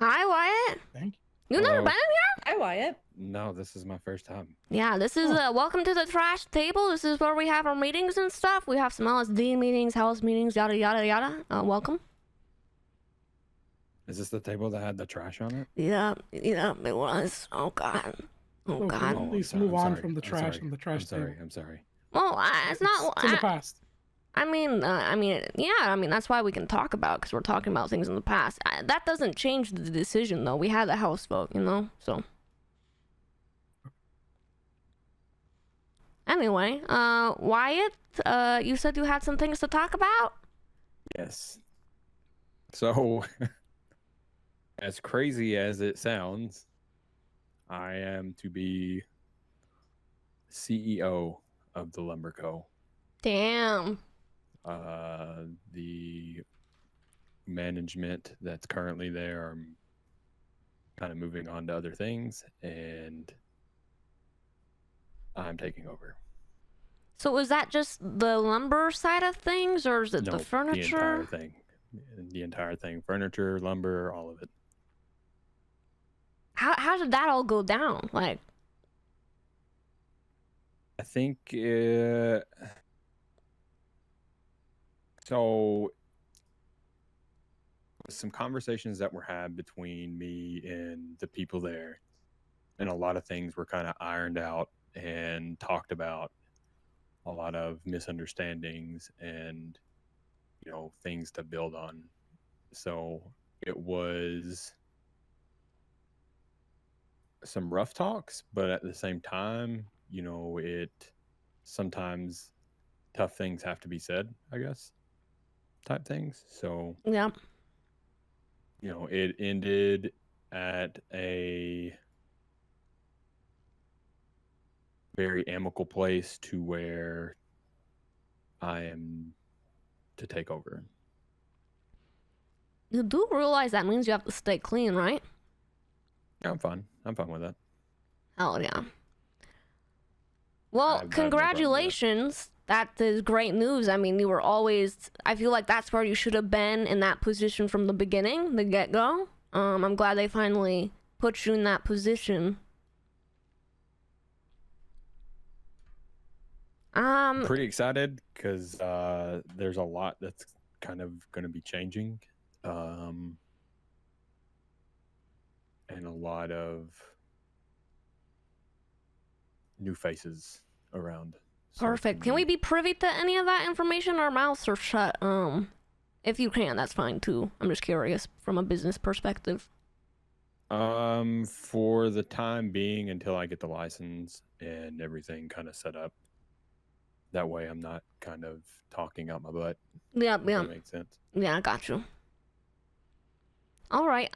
Hi, Wyatt. Thank you. You never Hello. been in here? Hi, Wyatt. No, this is my first time. Yeah, this is welcome to the trash table. This is where we have our meetings and stuff. We have some LSD meetings, house meetings, yada yada yada. Welcome. Is this the table that had the trash on it? Yeah, it was. Oh God. Oh So God. can we at least move on from the trash sorry. and the trash table? I'm sorry. Well, it's not. It's in the past. I mean, that's why we can talk about, because we're talking about things in the past. That doesn't change the decision, though. We had the house vote, so. Anyway, Wyatt, you said you had some things to talk about? Yes. So, as crazy as it sounds, I am to be CEO of the Lumber Co. Damn. The management that's currently there are kind of moving on to other things, and I'm taking over. So is that just the lumber side of things, or is it the furniture? The entire thing. The entire thing. Furniture, lumber, all of it. How did that all go down? Like, I think so some conversations that were had between me and the people there, and a lot of things were kind of ironed out and talked about, a lot of misunderstandings and things to build on. So it was some rough talks, but at the same time, it sometimes tough things have to be said, I guess, type things. So yeah. It ended at a very amicable place to where I am to take over. You do realize that means you have to stay clean, right? Yeah, I'm fine with that. Hell yeah. Well, congratulations. That is great news. I mean, you were always, I feel like that's where you should have been, in that position from the beginning, the get-go. I'm glad they finally put you in that position. Pretty excited because there's a lot that's kind of going to be changing, and a lot of new faces around. Perfect. Can we be privy to any of that information? Our mouths are shut. If you can, that's fine too. I'm just curious from a business perspective. For the time being, until I get the license and everything kind of set up. That way I'm not kind of talking out my butt. Yeah. That makes sense. Yeah, I got you. All right.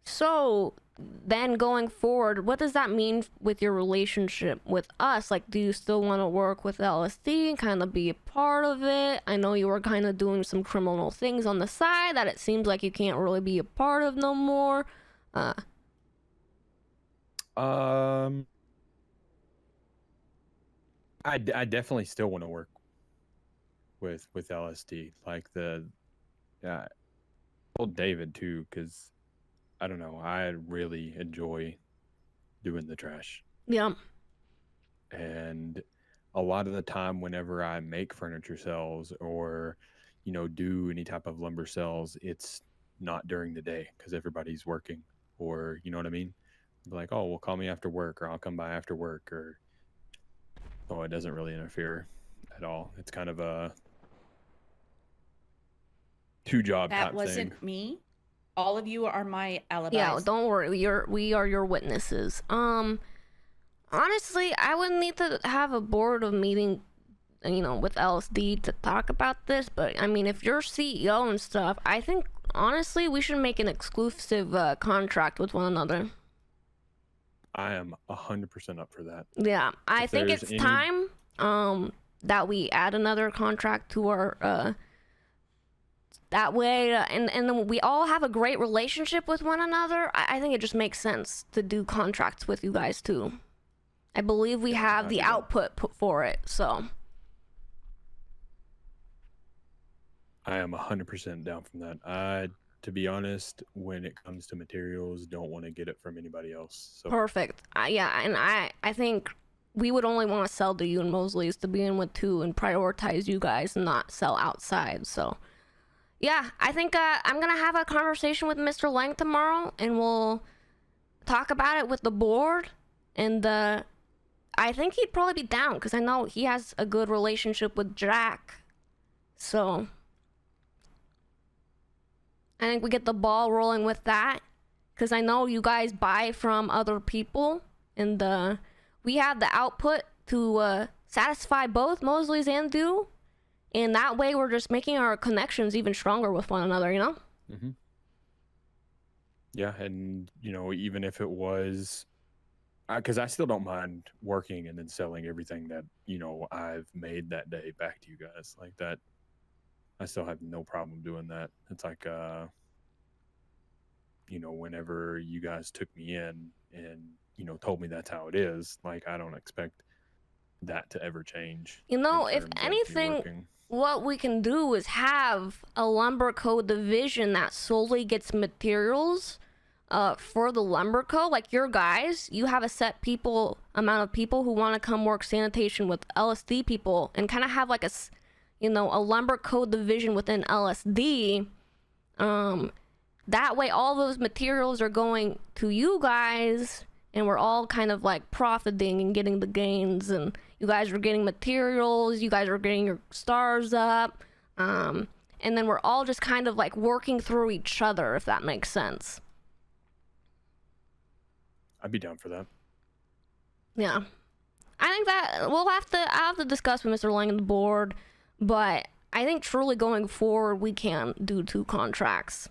So then going forward, what does that mean with your relationship with us? Like, do you still want to work with LSD and kind of be a part of it? I know you were kind of doing some criminal things on the side that it seems like you can't really be a part of no more. I definitely still want to work with LSD, like I told David too, because I don't know, I really enjoy doing the trash. Yeah. And a lot of the time, whenever I make furniture sales or do any type of lumber sales, it's not during the day because everybody's working, or you know what I mean. Like, oh, well, call me after work, or I'll come by after work, or it doesn't really interfere at all. It's kind of a two-job type thing. That wasn't me. All of you are my alibis. Yeah, don't worry. We are your witnesses. Honestly, I would need to have a board of meeting, with LSD to talk about this. But I mean, if you're CEO and stuff, I think honestly we should make an exclusive contract with one another. I am 100% up for that. Yeah, I think it's time that we add another contract to our that way, and then we all have a great relationship with one another. I think it just makes sense to do contracts with you guys too. I believe we have the output for it, so. I am 100% down from that. I to be honest, when it comes to materials, don't want to get it from anybody else. So Perfect. Yeah, and I think we would only want to sell to you and Mosley's to begin with too, and prioritize you guys and not sell outside. So yeah, I think I'm gonna have a conversation with Mr. Lang tomorrow, and we'll talk about it with the board. And I think he'd probably be down because I know he has a good relationship with Jack. So I think we get the ball rolling with that, because I know you guys buy from other people, and we have the output to satisfy both Mosley's and Dew, and that way we're just making our connections even stronger with one another, you know? Mm-hmm. Yeah, and even if it was, because I still don't mind working and then selling everything that I've made that day back to you guys like that. I still have no problem doing that. It's like, whenever you guys took me in and, told me that's how it is, like, I don't expect that to ever change. If anything, what we can do is have a Lumber Co. division that solely gets materials for the Lumber Co. Like your guys, you have a set amount of people who want to come work sanitation with LSD people, and kind of have like a Lumber Co. division within LSD. That way all those materials are going to you guys, and we're all kind of like profiting and getting the gains, and you guys are getting materials, you guys are getting your stars up, and then we're all just kind of like working through each other, if that makes sense. I'd be down for that. Yeah. I think that I'll have to discuss with Mr. Lang and the board, but I think truly going forward we can do 2 contracts.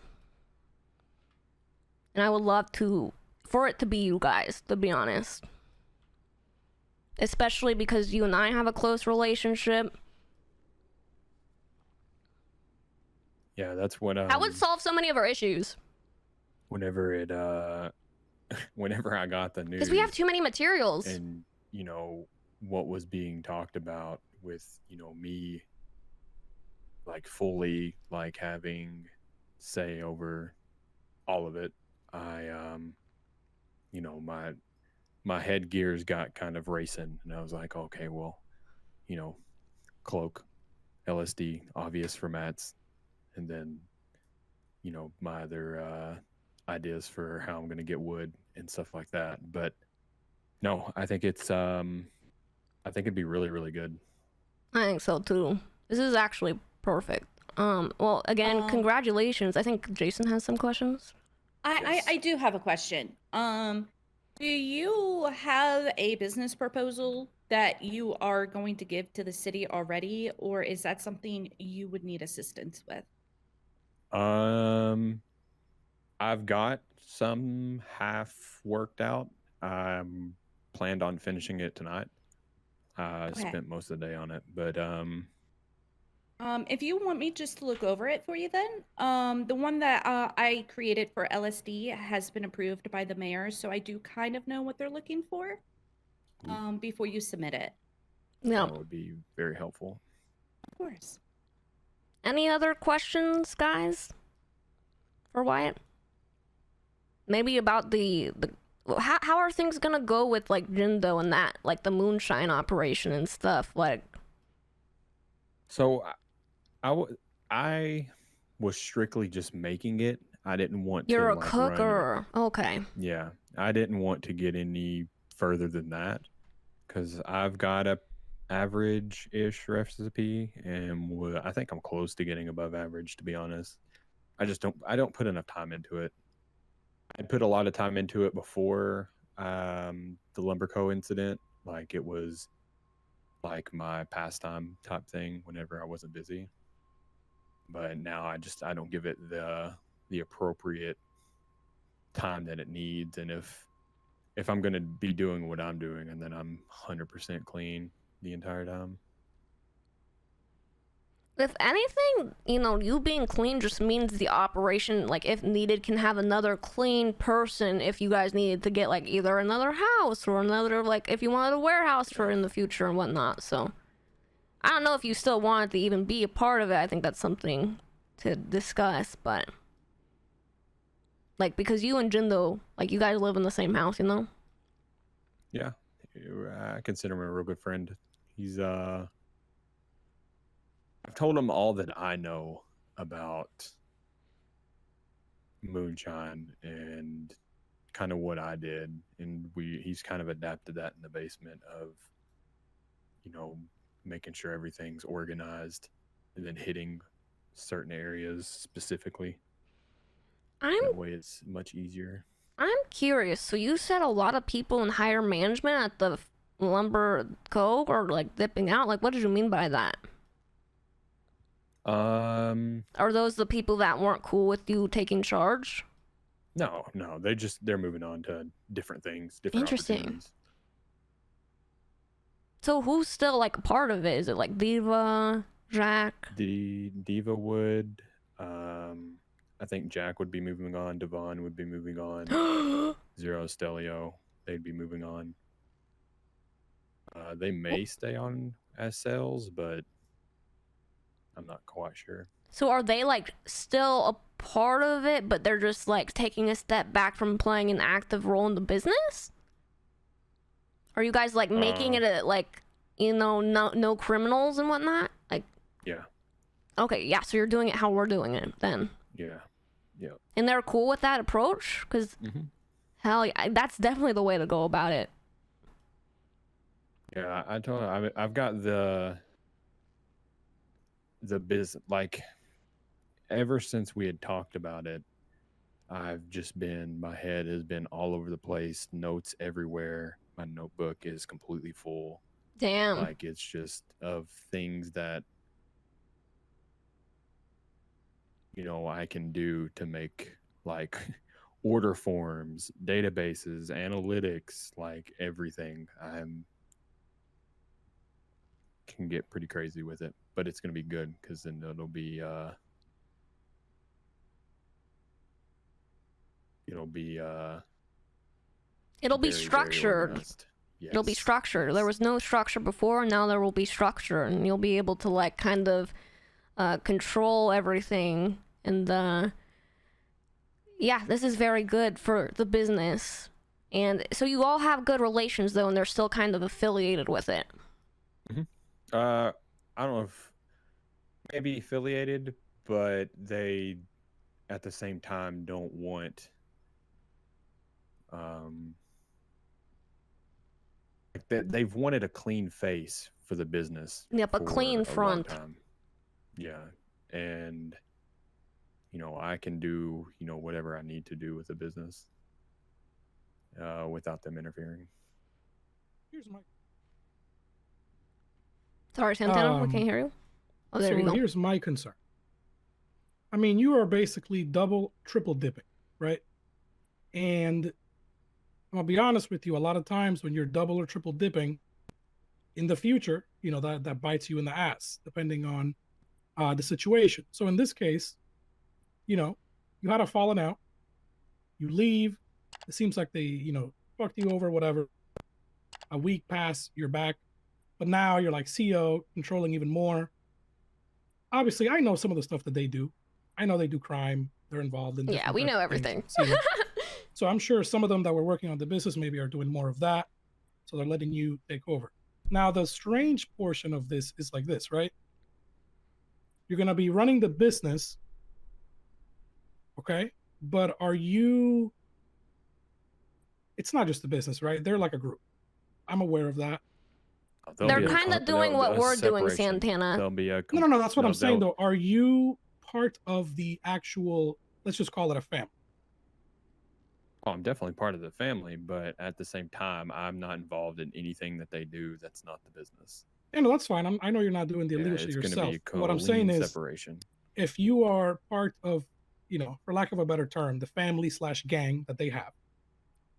And I would love for it to be you guys, to be honest. Especially because you and I have a close relationship. Yeah, that's what that would solve so many of our issues. Whenever I got the news, because we have too many materials, and what was being talked about with me like fully like having say over all of it, I my head gears got kind of racing, and I was like, okay, well, Cloak, LSD, obvious formats, and then my other ideas for how I'm going to get wood and stuff like that. But no, I think it'd be really, really good. I think so too. This is actually perfect. Well, again, congratulations. I think Jason has some questions. I do have a question. Do you have a business proposal that you are going to give to the city already, or is that something you would need assistance with? I've got some half worked out. I'm planned on finishing it tonight. I spent most of the day on it, but if you want me just to look over it for you, then the one that I created for LSD has been approved by the mayor, so I do kind of know what they're looking for before you submit it. Yeah, that would be very helpful. Of course. Any other questions, guys, for Wyatt? Maybe about the how are things gonna go with like Jindo and that, like the moonshine operation and stuff, like. So I was strictly just making it. I didn't want You're to a like, cook, or okay. Yeah, I didn't want to get any further than that, because I've got a average-ish recipe, and I think I'm close to getting above average, to be honest. I don't put enough time into it. I put a lot of time into it before the Lumber Co. incident. Like, it was like my pastime type thing whenever I wasn't busy. But now I don't give it the appropriate time that it needs. And if I'm going to be doing what I'm doing, and then I'm 100% clean the entire time. If anything, you being clean just means the operation, like, if needed, can have another clean person if you guys needed to get, like, either another house or another, like, if you wanted a warehouse for in the future and whatnot. So I don't know if you still wanted to even be a part of it. I think that's something to discuss, but Like, because you and Jindo, like, you guys live in the same house, you know? Yeah, I consider him a real good friend. He's I've told him all that I know about moonshine and kind of what I did, and he's kind of adapted that in the basement of, you know, making sure everything's organized and then hitting certain areas specifically. That way it's much easier. I'm curious. So you said a lot of people in higher management at the lumber co are like dipping out. Like, what did you mean by that? Are those the people that weren't cool with you taking charge? No, they're moving on to different things, different Interesting. opportunities. So who's still like a part of it? Is it like Diva, Jack? Diva would. I think Jack would be moving on. Devon would be moving on. Zero Stelio, they'd be moving on. They may stay on as sales, but I'm not quite sure. So are they like still a part of it, but they're just like taking a step back from playing an active role in the business? Are you guys like making it a, like, you know, no criminals and whatnot? Like, yeah. Okay, yeah. So you're doing it how we're doing it then. Yeah. Yeah. And they're cool with that approach, because hell, yeah, that's definitely the way to go about it. Yeah, I told her I've got the business, like, ever since we had talked about it, I've just been, my head has been all over the place, notes everywhere. My notebook is completely full. Damn. Like, it's just of things that, you know, I can do to make, like, order forms, databases, analytics, like everything. Can get pretty crazy with it, but it's going to be good because then it'll be very, structured. Yes. It'll be structured. There was no structure before, now there will be structure, and you'll be able to like kind of control everything. And yeah, this is very good for the business. And so you all have good relations though, and they're still kind of affiliated with it. I don't know if maybe affiliated, but they at the same time don't want they've wanted a clean face for the business. Yep, a clean front. Yeah. And you know, I can do, you know, whatever I need to do with the business without them interfering. Here's my Sorry, Santana, we can't hear you. Oh, there you go. Here's my concern. I mean, you are basically triple dipping, right? And I'll be honest with you, a lot of times when you're double or triple dipping in the future, you know, that bites you in the ass, depending on the situation. So in this case, you know, you had a falling out, you leave, it seems like they, you know, fucked you over, whatever. A week pass, you're back. But now you're like CEO, controlling even more. Obviously, I know some of the stuff that they do. I know they do crime. They're involved in. Yeah, we know everything. So I'm sure some of them that were working on the business maybe are doing more of that. So they're letting you take over. Now, the strange portion of this is like this, right? You're going to be running the business. Okay. But are you, it's not just the business, right? They're like a group. I'm aware of that. They're kind of doing what we're doing, Santana. There'll be a no, that's what I'm saying though. Are you part of the actual, let's just call it a family? Oh, I'm definitely part of the family, but at the same time, I'm not involved in anything that they do that's not the business. Yeah, no, that's fine. I know you're not doing the illegal shit yourself. What I'm saying is, separation. If you are part of, you know, for lack of a better term, the family / gang that they have,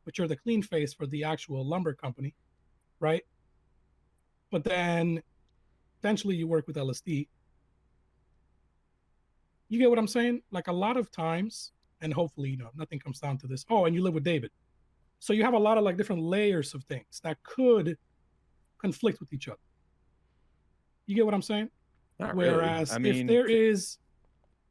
but you're the clean face for the actual lumber company, right? But then potentially you work with LSD. You get what I'm saying? Like a lot of times, and hopefully, you know, nothing comes down to this. Oh, and you live with David. So you have a lot of like different layers of things that could conflict with each other. You get what I'm saying? Not Whereas really. I mean, if there is,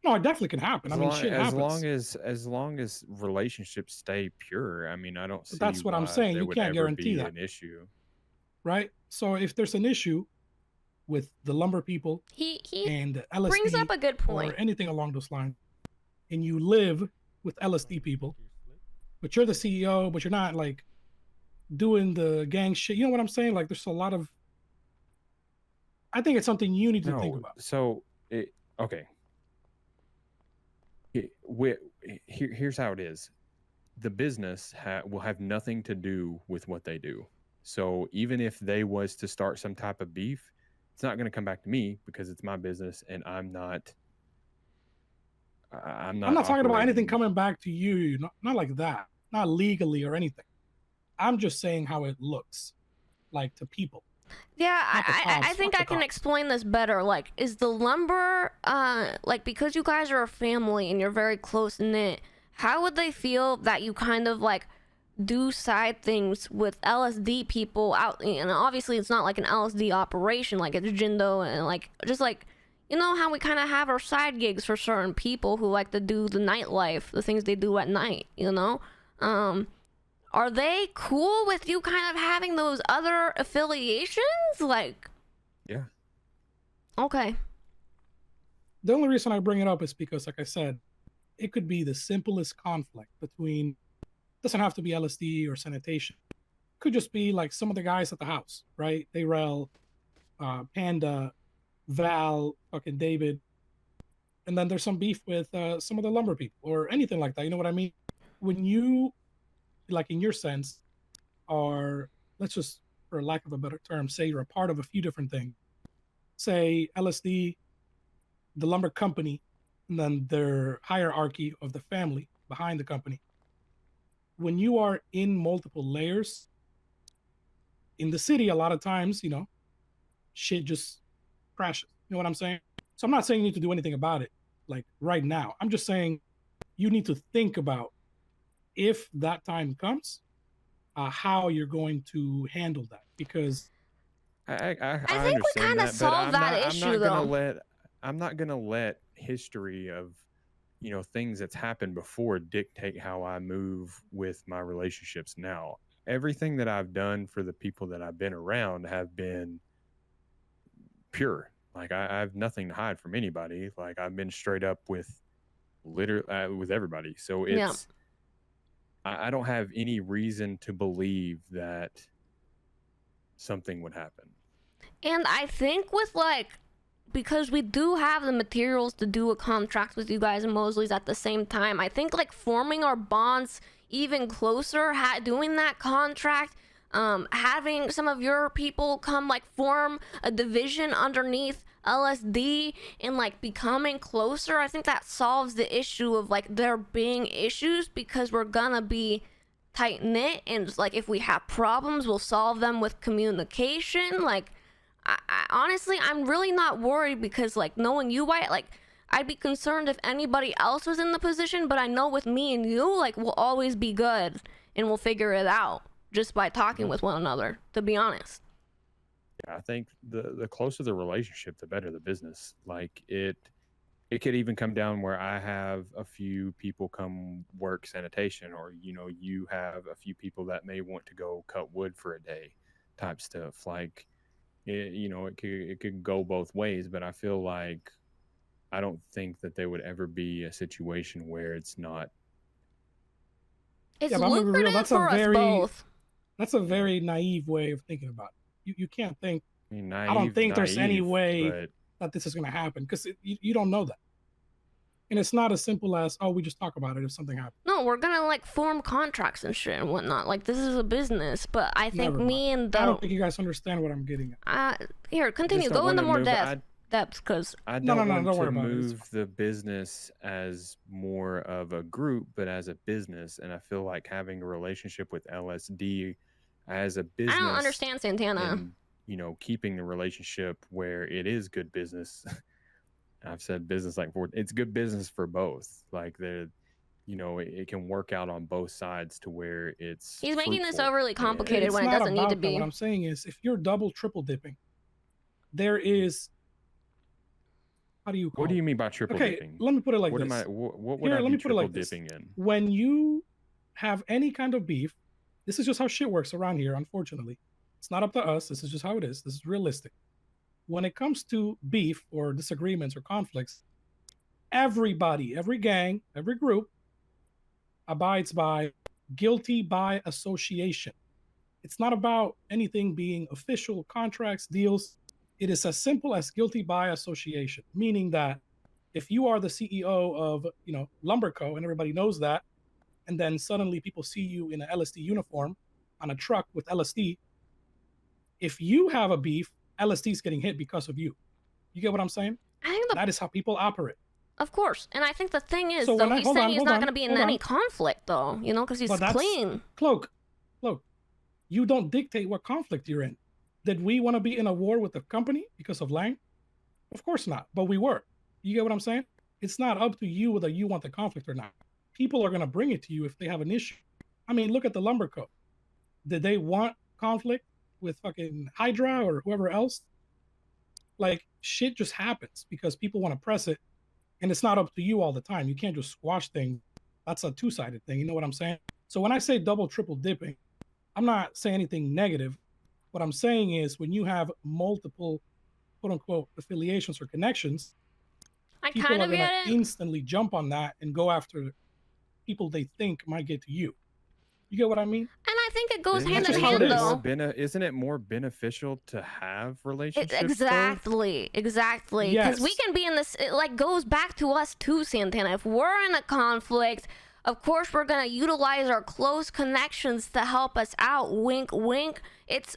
No, it definitely can happen. I mean, shit happens. As long as relationships stay pure, I mean, I don't But see that's what I'm why saying. there You would can't ever guarantee be that, an issue. right? So if there's an issue with the lumber people He and brings up LSD a good point. or anything along those lines, and you live with LSD people, but you're the CEO, but you're not like doing the gang shit. You know what I'm saying? Like, there's a lot of. I think it's something you need to think No, about. so okay. Here's how it is. The business will have nothing to do with what they do. So even if they was to start some type of beef, it's not going to come back to me because it's my business and I'm not I'm not talking about anything operating. coming back to you, not like that, not legally or anything. I'm just saying how it looks like to people. Yeah, Not the I cops, think fuck I the can cops. explain this better. Like, is the lumber, like, because you guys are a family and you're very close knit, how would they feel that you kind of like do side things with LSD people out? And obviously, it's not like an LSD operation, like it's Jindo and like just like, you know how we kind of have our side gigs for certain people who like to do the nightlife, the things they do at night, you know? Are they cool with you kind of having those other affiliations? Like, Yeah. okay. The only reason I bring it up is because, like I said, it could be the simplest conflict between. Doesn't have to be LSD or sanitation. Could just be like some of the guys at the house, right? They rel, Panda, Val, fucking David, and then there's some beef with some of the lumber people or anything like that. You know what I mean? When you, like in your sense, are, let's just, for lack of a better term, say you're a part of a few different things. Say LSD, the lumber company, and then their hierarchy of the family behind the company. When you are in multiple layers in the city, a lot of times, you know, shit just crashes. You know what I'm saying? So I'm not saying you need to do anything about it, like right now. I'm just saying you need to think about if that time comes, how you're going to handle that. Because I think we understand kinda that, but solved that issue, I'm not gonna let history of, you know, things that's happened before dictate how I move with my relationships now. Everything that I've done for the people that I've been around have been pure. Like I have nothing to hide from anybody. Like I've been straight up with with everybody. So Yeah. it's I don't have any reason to believe that something would happen. And I think with like, because we do have the materials to do a contract with you guys and Mosley's at the same time, I think like forming our bonds even closer, doing that contract, having some of your people come like form a division underneath LSD and like becoming closer, I think that solves the issue of like there being issues, because we're gonna be tight knit, and like if we have problems we'll solve them with communication. Like I honestly, I'm really not worried, because like knowing you, Wyatt, like I'd be concerned if anybody else was in the position, but I know with me and you, like we'll always be good and we'll figure it out just by talking with one another, to be honest. Yeah, I think the closer the relationship, the better the business. Like it could even come down where I have a few people come work sanitation, or you know, you have a few people that may want to go cut wood for a day, type stuff. Like you know, it could go both ways, but I feel like I don't think that there would ever be a situation where it's not. It's yeah, but I'm gonna be real. lucrative for us both. That's a very naive way of thinking about it. You can't think. I mean, I don't think there's any way but that this is going to happen, because you don't know that. And it's not as simple as, oh, we just talk about it if something happens. No, we're gonna like form contracts and shit and whatnot. Like this is a business, but I think Never me mind. and the I don't think you guys understand what I'm getting at. here, continue. don't Go into wanna more move- depth, because I No, don't want don't worry to about it. It's move the business as more of a group, but as a business. And I feel like having a relationship with LSD as a business, I don't understand Santana. and, you know, keeping the relationship where it is good business. I've said business like it's good business for both. Like you know, it can work out on both sides to where it's. He's making this fruitful. overly complicated It's when it not doesn't need to about that. be. What I'm saying is, if you're double, triple dipping, there is how do you call What do it? you mean by triple Okay, dipping? let me put it like What this. am I? What would Here, I let be me put it triple like this. dipping in? When you have any kind of beef, this is just how shit works around here, unfortunately. It's not up to us. This is just how it is. This is realistic. When it comes to beef or disagreements or conflicts, everybody, every gang, every group abides by guilty by association. It's not about anything being official contracts, deals. It is as simple as guilty by association, meaning that if you are the CEO of, Lumberco and everybody knows that, and then suddenly people see you in an LSD uniform on a truck with LSD, if you have a beef, LSD is getting hit because of you. You get what I'm saying? I think That is how people operate. of course, and I think the thing is, So though, when I- he's hold saying on, he's hold not on, going to be in hold any on. conflict, though, because he's But that's clean. Cloak. You don't dictate what conflict you're in. Did we want to be in a war with the company because of Lang? Of course not, but we were. You get what I'm saying? It's not up to you whether you want the conflict or not. People are going to bring it to you if they have an issue. I mean, look at the Lumber Co. Did they want conflict with fucking Hydra or whoever else? Like, shit just happens because people want to press it, and it's not up to you all the time. You can't just squash things. That's a two-sided thing. You know what I'm saying? So when I say double, triple dipping, I'm not saying anything negative. What I'm saying is when you have multiple quote unquote affiliations or connections, I people kind are of going to get it. instantly jump on that and go after people they think might get to you. You get what I mean? And I think it goes hand in just how it hand, is. though. Isn't it more beneficial to have relationships? Exactly. Because we Yes. can be in this, it like goes back to us too, Santana. If we're in a conflict, of course we're gonna utilize our close connections to help us out. Wink, wink.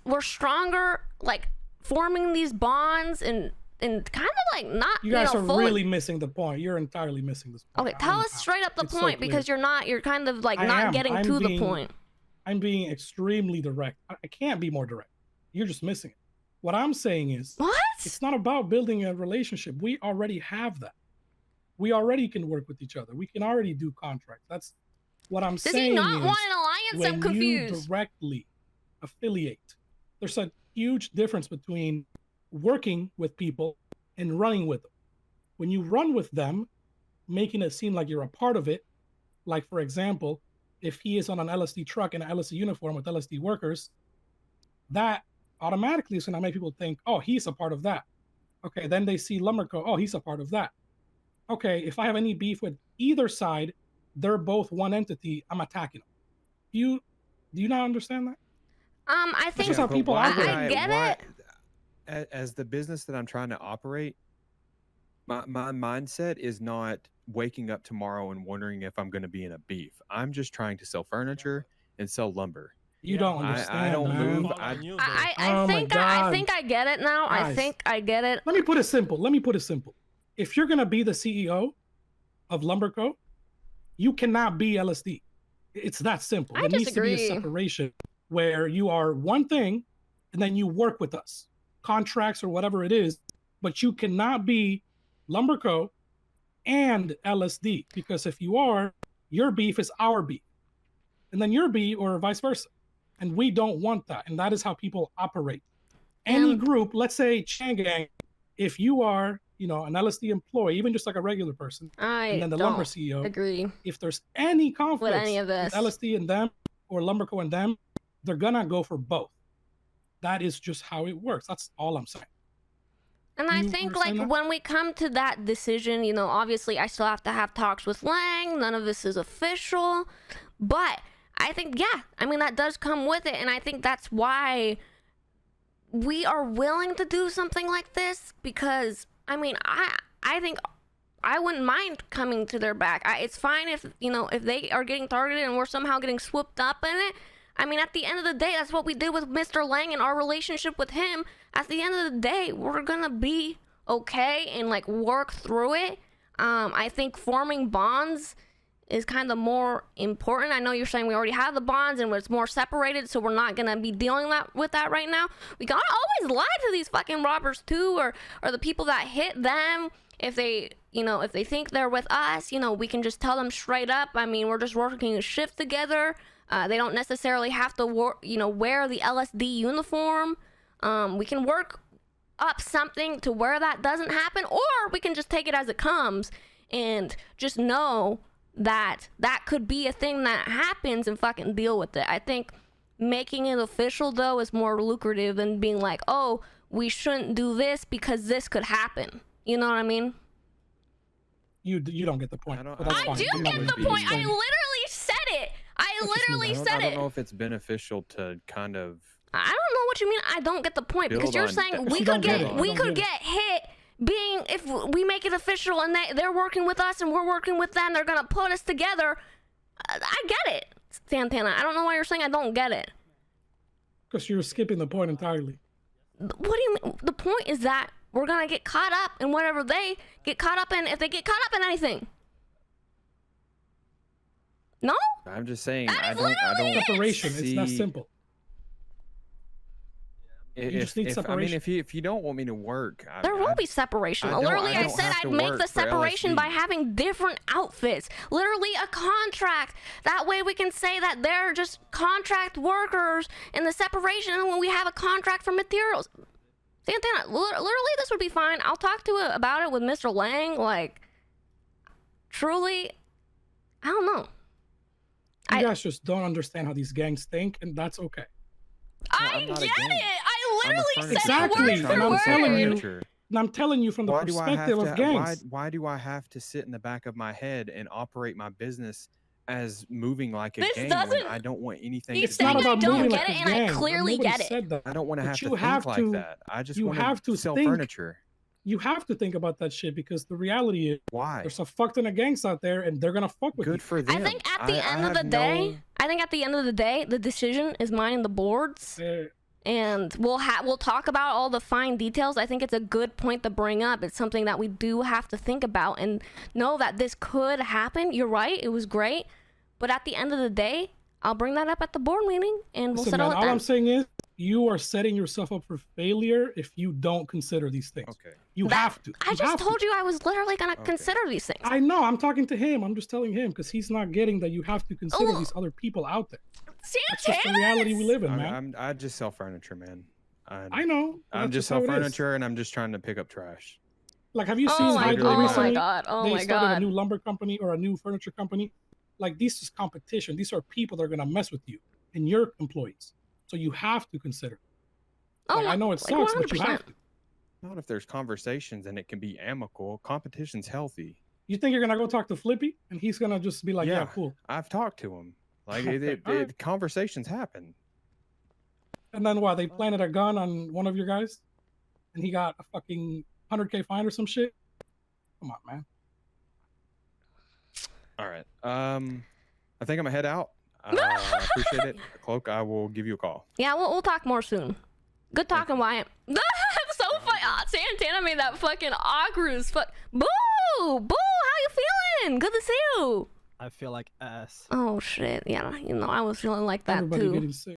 We're stronger, like forming these bonds and kind of like not, You guys are fully. really missing the point. You're entirely missing this point. Okay, I tell don't know us how. straight up the It's so point clear. because you're kind of like I not am. getting I'm to the being- point. I'm being extremely direct. I can't be more direct. You're just missing it. What I'm saying is, What? it's not about building a relationship. We already have that. We already can work with each other. We can already do contracts. That's what I'm Does saying. he not is want an alliance? I'm when you confused. directly affiliate, there's a huge difference between working with people and running with them. When you run with them, making it seem like you're a part of it, like for example, if he is on an LSD truck in an LSD uniform with LSD workers, that automatically is going to make people think, oh, he's a part of that. Okay, then they see Lumberco, oh, he's a part of that. Okay, if I have any beef with either side, they're both one entity, I'm attacking them. Do you not understand that? I think just how but people why operate. would I get it. As the business that I'm trying to operate, my mindset is not waking up tomorrow and wondering if I'm going to be in a beef. I'm just trying to sell furniture and sell lumber. You don't I understand, don't man. move. I Oh my think God. I think I get it now. I Guys. think I get it. Let me put it simple. If you're going to be the CEO of Lumberco, you cannot be LSD. It's that simple. I There needs to be a disagree. separation where you are one thing and then you work with us, contracts or whatever it is, but you cannot be Lumberco and LSD, because if you are, your beef is our beef, and then your beef or vice versa. And we don't want that. And that is how people operate. Any And- group, let's say Changang, if you are, an LSD employee, even just like a regular person, I and then the don't Lumber CEO, agree. if there's any conflict With any of this. LSD and them or Lumberco and them, they're gonna go for both. That is just how it works. That's all I'm saying. And I You think like understand that? when we come to that decision, obviously I still have to have talks with Lang. None of this is official. But I think, yeah, that does come with it. And I think that's why we are willing to do something like this, because I think I wouldn't mind coming to their back. It's fine if they are getting targeted and we're somehow getting swooped up in it. At the end of the day, that's what we did with Mr. Lang and our relationship with him. At the end of the day, we're gonna be okay and like work through it. I think forming bonds is kind of more important. I know you're saying we already have the bonds and it's more separated, so we're not gonna be dealing with that right now. We gotta always lie to these fucking robbers too, or the people that hit them. If they think they're with us, we can just tell them straight up. We're just working a shift together. They don't necessarily have to wear the LSD uniform. We can work up something to where that doesn't happen, or we can just take it as it comes and just know that that could be a thing that happens and fucking deal with it. I think making it official though is more lucrative than being like, oh, we shouldn't do this because this could happen. You know what I mean? You don't get the point. I but that's I fine. do You get know the what point. you're I saying. literally said it. I literally I said don't it. know if it's beneficial to kind of. I don't know what you mean. I don't get the point because Build you're on saying that. we You could don't get get it. we You don't could get get hit being if we make it official and they're working with us and we're working with them. They're gonna put us together. I get it, Santana. I don't know why you're saying I don't get it. Because you're skipping the point entirely. What do you mean? The point is that we're gonna get caught up in whatever they get caught up in if they get caught up in anything. No? I'm just saying. That I is don't. literally it. Separation. It's that see- simple. You just need I mean, separation. if you don't want me to work, There will be separation. Literally, I don't said have I'd to make work the for separation by LSD. having different outfits. Literally, a contract. That way, we can say that they're just contract workers in the separation, and when we have a contract for materials. Santana, literally, this would be fine. I'll talk to it about it with Mr. Lang. Like, truly, I don't know. You I- guys just don't understand how these gangs think, and that's okay. I I'm not get a gang. it. I I'm a literally furniture said it Exactly, word and for I'm word. telling you- furniture. And I'm telling you from the Why do I have perspective to? of gangs. Why do I have to sit in the back of my head and operate my business as moving like a This gang doesn't- when I don't want anything He's to It's do saying not with I about it? don't moving get like it, a and I gang. clearly Nobody get it. said that. I don't want to But have you to have think like to- that. I just you want have to to sell think. furniture. You have to think about that shit because the reality is Why? there's a fuck ton of gangs out there, and they're gonna fuck with Good you. for them. I think at the end of the have day, no- I think at the end of the day, the decision is mine and the board's, and we'll talk about all the fine details. I think it's a good point to bring up. It's something that we do have to think about and know that this could happen. You're right. It was great, but at the end of the day, I'll bring that up at the board meeting and we'll Listen, settle man, it all then. I'm saying is you are setting yourself up for failure if you don't consider these things. Okay. You have to. I just told you I was literally gonna Okay. consider these things. I know. I'm talking to him. I'm just telling him because he's not getting that you have to consider Oh. these other people out there. That's just the Santana! reality we live in, man. I just sell furniture, man. I know. but I'm that's just how sell it is. furniture, and I'm just trying to pick up trash. Like, have you Oh seen my, Hydra literally oh recently? my god! Oh They my started a god! new lumber company or a new furniture company. Like, this is competition. These are people that are gonna mess with you and your employees. So you have to consider. Oh, Like, I know it sucks, but you 100%. have to. Not if there's conversations and it can be amicable. Competition's healthy. You think you're gonna go talk to Flippy and he's gonna just be like, yeah, Yeah. cool. I've talked to him. Like Okay, alright. conversations happen. And then what? They planted a gun on one of your guys, and he got a fucking 100K fine or some shit. Come on, man. All right. I think I'm gonna head out. I appreciate it. Cloak, I will give you a call. Yeah, we'll talk more soon. Good Thank talking, Wyatt. So funny. Santana made that fucking awkward as fuck. Boo! Boo! How you feeling? Good to see you. I feel like ass. Oh shit. Yeah, I was feeling like that Everybody too. getting sick.